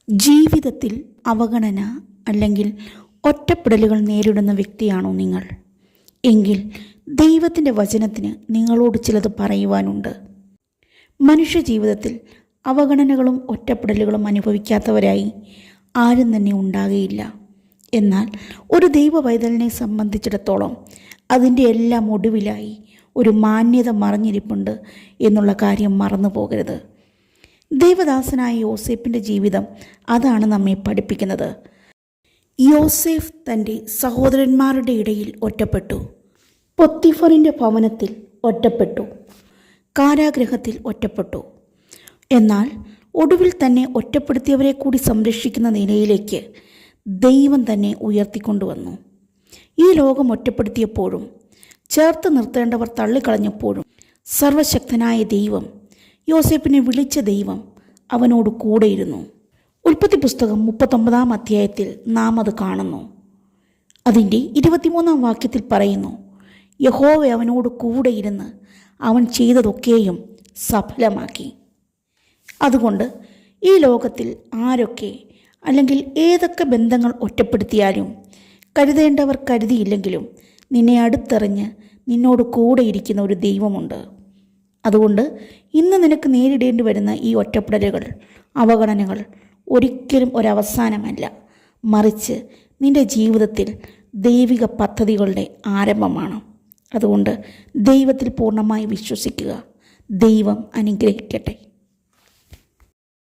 ജീവിതത്തിൽ അവഗണന അല്ലെങ്കിൽ ഒറ്റപ്പെടലുകൾ നേരിടുന്ന വ്യക്തിയാണോ നിങ്ങൾ? എങ്കിൽ ദൈവത്തിൻ്റെ വചനത്തിന് നിങ്ങളോട് ചിലത് പറയുവാനുണ്ട്. മനുഷ്യ ജീവിതത്തിൽ അവഗണനകളും ഒറ്റപ്പെടലുകളും അനുഭവിക്കാത്തവരായി ആരും തന്നെ ഉണ്ടാകുകയില്ല. എന്നാൽ ഒരു ദൈവവൈതലിനെ സംബന്ധിച്ചിടത്തോളം അതിൻ്റെ എല്ലാം ഒടുവിലായി ഒരു മാന്യത മറഞ്ഞിരിപ്പുണ്ട് എന്നുള്ള കാര്യം മറന്നു പോകരുത്. ദൈവദാസനായ യോസേപ്പിൻ്റെ ജീവിതം അതാണ് നമ്മെ പഠിപ്പിക്കുന്നത്. യോസേഫ് തൻ്റെ സഹോദരന്മാരുടെ ഇടയിൽ ഒറ്റപ്പെട്ടു. പൊത്തിഫറിൻ്റെ ഭവനത്തിൽ ഒറ്റപ്പെട്ടു. കാരാഗൃഹത്തിൽ ഒറ്റപ്പെട്ടു. എന്നാൽ ഒടുവിൽ തന്നെ ഒറ്റപ്പെടുത്തിയവരെ കൂടി സംരക്ഷിക്കുന്ന നിലയിലേക്ക് ദൈവം തന്നെ ഉയർത്തിക്കൊണ്ടുവന്നു. ഈ ലോകം ഒറ്റപ്പെടുത്തിയപ്പോഴും ചേർത്ത് നിർത്തേണ്ടവർ തള്ളിക്കളഞ്ഞപ്പോഴും സർവശക്തനായ ദൈവം, യോസേപ്പിനെ വിളിച്ച ദൈവം അവനോട് കൂടെയിരുന്നു. ഉൽപ്പത്തി പുസ്തകം 39-ാം അധ്യായത്തിൽ നാം അത് കാണുന്നു. അതിൻ്റെ 23-ാം വാക്യത്തിൽ പറയുന്നു, യഹോവ അവനോട് കൂടെയിരുന്ന് അവൻ ചെയ്തതൊക്കെയും സഫലമാക്കി. അതുകൊണ്ട് ഈ ലോകത്തിൽ ആരൊക്കെ അല്ലെങ്കിൽ ഏതൊക്കെ ബന്ധങ്ങൾ ഒറ്റപ്പെടുത്തിയാലും കരുതേണ്ടവർ കരുതിയില്ലെങ്കിലും നിന്നെ അടുത്തെറിഞ്ഞ് നിന്നോട് കൂടെയിരിക്കുന്ന ഒരു ദൈവമുണ്ട്. അതുകൊണ്ട് ഇന്ന് നിനക്ക് നേരിടേണ്ടി വരുന്ന ഈ ഒറ്റപ്പെടലുകൾ, അവഗണനകൾ ഒരിക്കലും ഒരവസാനമല്ല, മറിച്ച് നിൻ്റെ ജീവിതത്തിൽ ദൈവിക പദ്ധതികളുടെ ആരംഭമാണ്. അതുകൊണ്ട് ദൈവത്തിൽ പൂർണ്ണമായി വിശ്വസിക്കുക. ദൈവം അനുഗ്രഹിക്കട്ടെ.